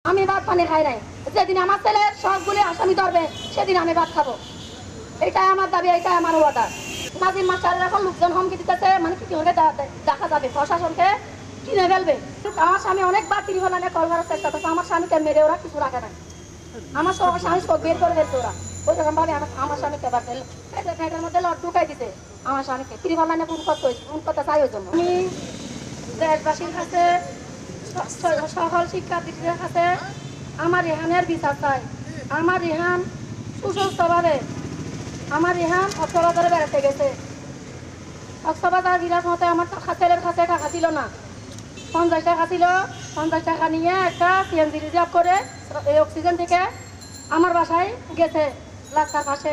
আমি ভাত পানি খাই নাই। যেদিন আমার ছেলে সবগুলি আসামি ধরবে সেদিন আমি ভাত খাবো। এটাই আমার দাবি, এটাই আমার ওয়াদা। নাজিম মাস্টারের এখন লোকজন হুমকি দিতেছে, মানে কি দেখা যাবে প্রশাসনকে কিনে ফেলবে। আমার স্বামী অনেকবার ত্রিভুবনে কল করার চেষ্টা করছে, আমার স্বামীকে মেরে ওরা কিছু রাখে না। আমার স্বামী সব বের করে ফেলছে ওরা। ওইরকম ভাবে আমার স্বামীকে পেটের মধ্যে লট ঢুকাই দিতে আমার স্বামীকে। ত্রিভুবনে ফোন করতে চাই। ওই জন্য আমি দেশবাসীর কাছে, সকল শিক্ষার্থীদের কাছে আমার রেহানের বিচার চাই। আমার রেহান সুস্বাস্থ্যভাবে, আমার রেহান কক্সবাজারে বেড়াতে গেছে। কক্সবাজার বিরাট মতে আমার ছেলের কাছে টাকা ছিল না, 50 টাকা ছিল। 50 টাকা নিয়ে একটা সিএনজি রিজার্ভ করে এই অক্সিজেন থেকে আমার বাসায় গেছে রাস্তার পাশে।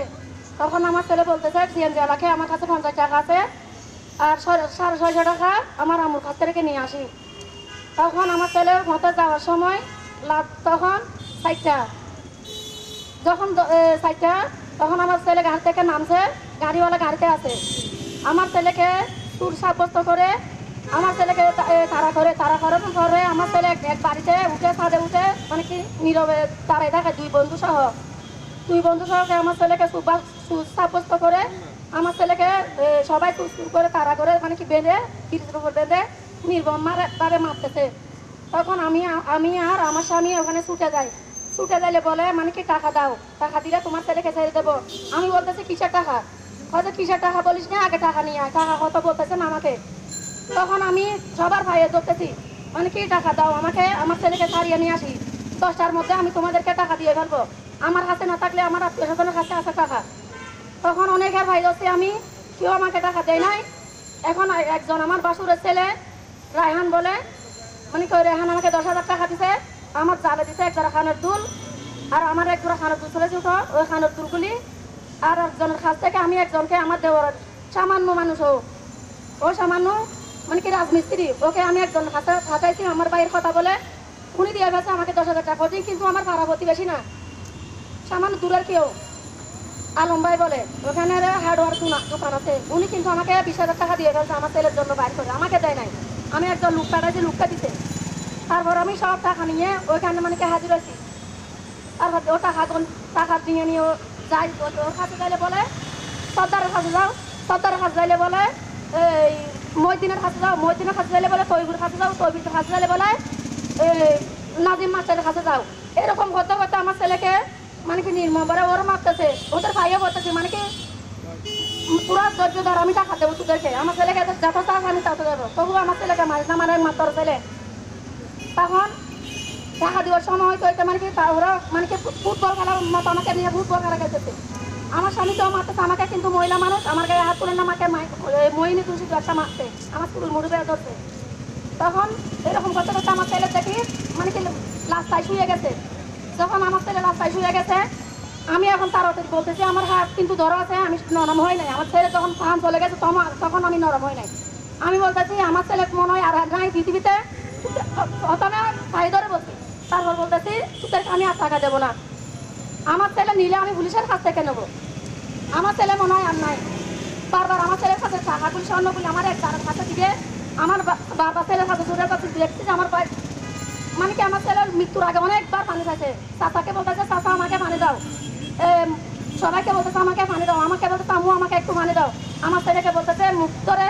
তখন আমার ছেলে বলতেছে সিএনজি এলাকায় আমার কাছে 50 টাকা আছে, আর 650 টাকা আমার আম্মুর কাছ থেকে নিয়ে আসি। তখন আমার ছেলে মতে যাওয়ার সময় তখন 4টা, যখন 4টা, তখন আমার ছেলে গাড়ি থেকে নামছে, গাড়িওয়ালা গাড়িতে আছে। আমার ছেলেকে চুর সাব্যস্ত করে আমার ছেলেকে তাড়া করার পরে আমার ছেলে এক বাড়িতে উঠে, ছাদে উঠে, মানে কি নীরবে তারাই থাকে দুই বন্ধু সহ আমার ছেলেকে চুর সাব্যস্ত করে আমার ছেলেকে সবাই চুর করে তাড়া করে, মানে কি বেঁধে ব্রিজের উপর বেঁধে নির্মম তারে মারতেছে। তখন আমি আর আমার স্বামী ওখানে ছুটে যাইলে বলে, মানে কি টাকা দাও, টাকা দিলে তোমার ছেলেকে ছেড়ে দেবো। আমি বলতেছি কিসের টাকা? হয়তো কিসের টাকা বলিস না, আগে টাকা নিয়ে আয়। টাকা কত বলতেছেন আমাকে। তখন আমি সবার ভাইয়ে ধরতেছি, মানে কি টাকা দাও আমাকে, আমার ছেলেকে ছাড়িয়ে নিয়ে আসি, 10টার মধ্যে আমি তোমাদেরকে টাকা দিয়ে ফেলবো। আমার কাছে না থাকলে আমার আত্মীয় স্বজনের কাছে আছে টাকা। তখন অনেকের ভাই ধরছি আমি, কেউ আমাকে টাকা দেয় নাই। এখন একজন আমার বাসুরের ছেলে রায়হান বলে, মানে কি রায়হান আমাকে 10,000 টাকা দিছে, আমার জালে দিছে এক জোড়া খানের দুল, আর আমার এক জোড়া খানের দুল চলেছে উঠো, ওই খানের দুলগুলি। আর একজনের কাছ থেকে আমি একজনকে, আমার দেওয়ার সামান্য মানুষ, ও সামান্য, মানে কি রাজমিস্ত্রি, ওকে আমি একজনের কাছে ফাঁকাইছি আমার ভাইয়ের কথা বলে। উনি দিয়ে গেছে আমাকে 10,000 টাকা দিই, কিন্তু আমার পাড়া প্রতিবেশী না, সামান্য দূরের কেউ, আলম ভাই বলে, ওখানে হার্ডওয়ার দোকান আছে। উনি কিন্তু আমাকে 20,000 টাকা দিয়ে গেছে আমার ছেলের জন্য বাইর করে, আমাকে দেয় নাই। আমি একজন লোক পাঠাইছি, লোকটা দিতে। তারপর আমি সব টাকা নিয়ে ওইখানে মানে কি হাজির হয়েছি। তারপর ও টাকা নিয়ে ও যাই, ওর কাছে যাইলে বলে সর্দারের কাছে যাও, সর্দারের কাছে যাইলে বলে এই মহিউদ্দিনের কাছে যাও, মহিউদ্দিনের কাছে যাইলে বলে তৈবুর কাছে যাও, তৈবুর কাছে যাইলে বলে নাজিম মাস্টারের কাছে যাও। এরকম করতে করতে আমার ছেলেকে, মানে কি নির্মমভাবে ওরা মারতেছে, ওদের ভাইও বলতেছে, মানে কি পুরা ধৈর্য ধর, আমি টাকা দেবো তোদেরকে। আমার ছেলেকে যত চাষ আমি তত দেবো, তবু আমার ছেলেকে মারিস না, মানে মাত্র ছেলে। তখন টাকা দেওয়ার সময় হয়তো এটা, মানে কি ওরা, মানে কি ফুটবল খেলার মতো আমাকে নিয়ে ফুটবল খেলা খেলতেছে। আমার স্বামী তো মারতেছে আমাকে, কিন্তু মহিলা মানুষ আমার গায়ে হাত তুলে না, আমাকে মহিনী তুলসী একটা মারতে, আমার চুল মুড়ি বেড়ে ধরছে। তখন এরকম করতে করতে আমার ছেলে দেখি, মানে কি রাস্তায় শুয়ে গেছে। যখন আমার ছেলে রাস্তায় শুয়ে গেছে, আমি এখন তাড়াতাড়ি বলতেছি, আমার হাত কিন্তু ধরা আছে, আমি নরম হয় নাই। আমার ছেলে যখন প্রাণ চলে গেছে তখন আমি নরম হয় নাই। আমি বলতেছি আমার ছেলে মনে হয় আর নাই পৃথিবীতে, প্রথমে ভাই ধরে বলছি, তারপর বলতেছি তোদেরকে আমি আর টাকা দেবো না। আমার ছেলে নিলে আমি পুলিশের কাছ থেকে নেবো। আমার ছেলে মনে হয় আর নাই। বারবার আমার ছেলের কাছে টাকাগুলি, স্বর্ণগুলি আমার এক তার কাছে দিকে, আমার বারবার ছেলের কাছে জোরের কাছে দেখছি যে আমার ভাই, মানে কি আমার ছেলের মৃত্যুর আগে অনেকবার পানি খাইছে। চাচাকে বলতেছে চাচা আমাকে পানি দাও, সবাইকে বলতেছে আমাকে পানি দাও, আমাকে বলতেছে আম্মু আমাকে একটু পানি দাও। আমার ছেলেকে বলতেছে মুখ ধরে,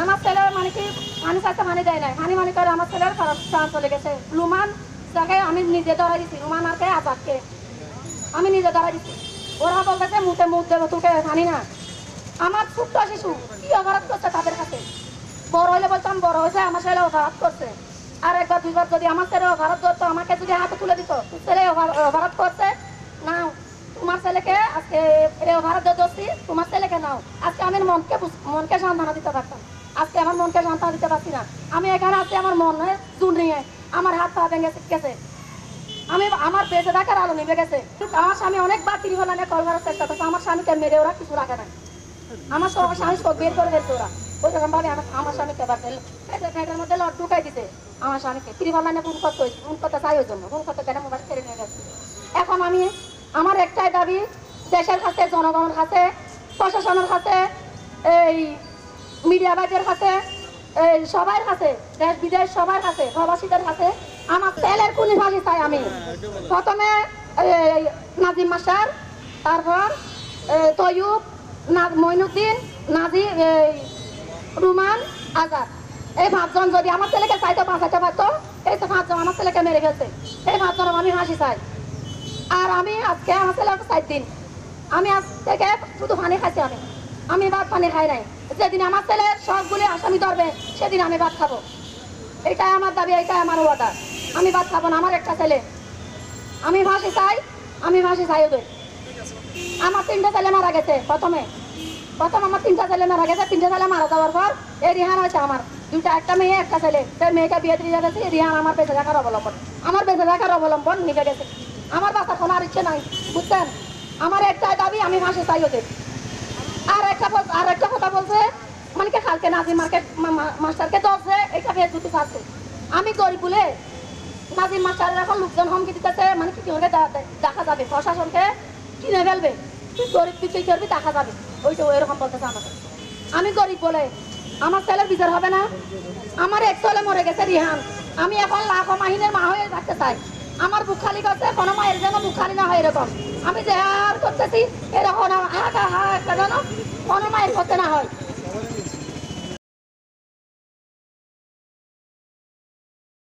আমার ছেলে মানে কি পানি চাইতে পানি দেয় নাই, পানি করে আমার ছেলের প্রাণ চলে গেছে। লুমান যাকে আমি নিজে ধরা দিচ্ছি, লুমান আরকে আজাদকে আমি নিজে ধরা দিচ্ছি। ওরা বলতেছে মুখে মুখ দেবো তোকে পানি না। আমার ছোট্ট শিশু কি অপরাধ করছে তাদের কাছে? বড় হইলে বলতাম বড় হয়েছে, আমার ছেলে অপরাধ করছে। আর একবার দুইবার যদি আমার ছেলে অপরাধ করতো, আমাকে যদি হাতে তুলে দিত, ছেলে অপরাধ করছে, নাও তোমার ছেলেকে আজকে অপরাধ ধরছি, তোমার ছেলেকে নাও। আজকে আমি মনকে সান্ত্বনা দিতে পারতাম, আজকে আমার মনকে সান্ত্বনা দিতে পারছি না। আমি এখানে আছি আমার মনে জুন নিয়ে, আমার হাত পা ভেঙে গেছে, আমি আমার বেঁচে থাকার আলো নিভে গেছে। আমার স্বামী অনেকবার ত্রিভুবনে কল করার চেষ্টা করছে, আমার স্বামীকে মেরে ওরা কিছু রাখে না। আমার স্বামী সব বের করে ফেলছে ওরা। ওইরকম ভাবে আমার স্বামীকে পেটের মধ্যে লট ঢুকাই দিতে আমার স্বামীকে। ত্রিভুবনে ফোন করতে চাই, ওই জন্য ফোন করতে গেলে মোবাইল ছেড়ে নিয়ে গেছে। এখন আমি আমার একটাই দাবি, দেশের কাছে, জনগণের কাছে, প্রশাসনের কাছে, এই মিডিয়া ভাইদের কাছে, এই সবার কাছে, দেশ বিদেশ সবার কাছে, প্রবাসীদের কাছে আমার ছেলের খুনি ফাঁসি চাই আমি। প্রথমে নাজিম মাস্টার, তারপর তয়ুব, মইনুদ্দিন, নাজি, রুমান, আজাদ, এই 5 জন যদি আমার ছেলেকে চাইতে বাঁচাতে পারতো। এই তো 5 জন আমার ছেলেকে মেরে ফেলছে, এই 5 জন আমি ফাঁসি চাই। আর আমি আজকে আমার ছেলের 4 দিন আমি আজ থেকে শুধু পানি খাইছি। আমি ভাত পানি খাই নাই। যেদিন আমার ছেলের সবগুলি আসামি ধরবে সেদিন আমি ভাত খাবো। এইটাই আমার দাবি, এইটাই আমার ওয়াদা। আমি ভাত খাবো না, আমার একটা ছেলে। আমি ফাঁসি চাই, আমি ফাঁসি চাই ওদের। আমার 3টে ছেলে মারা গেছে। প্রথম আমার 3টা ছেলে মারা গেছে। 3টে ছেলে মারা যাওয়ার পর এই রিহান হয়েছে আমার 2টা, একটা মেয়ে একটা ছেলে। সেই মেয়েকে বিয়ে দিয়ে গেছে। রিহান আমার বেঁচে থাকার অবলম্বন, আমার বেঁচে থাকার অবলম্বন নিভে গেছে। আমার বাচ্চা কোনো আর ইচ্ছে নাই, বুঝছেন? আমার একটাই দাবি, আমি ফাঁসি চাই ওদের। আর একটা কথা বলছে, মানে কি কালকে নাজিম মাস্টারকে ধরছে, এটা ফেসবুকে ছাড়ছে। আমি গরিব বলে নাজিম মাস্টারের এখন লোকজন হুমকি দিতেছে, মানে কি করে দেখা যাবে, প্রশাসনকে কিনে ফেলবে। তুই গরিব, তুই কি করবি দেখা যাবে, ওইটা ওইরকম বলতেছে আমাকে। আমি গরিব বলে আমার ছেলের বিচার হবে না? আমার এক ছেলে মরে গেছে রিহান। আমি এখন লাখ মাহিনের মা হয়ে থাকতে চাই। আমার বুক খালি করছে, কোনো মায়ের যেন বুক খালি না হয় এরকম। আমি যে আর করতেছি এরকম একটা যেন কোনো মায়ের করতে না হয়।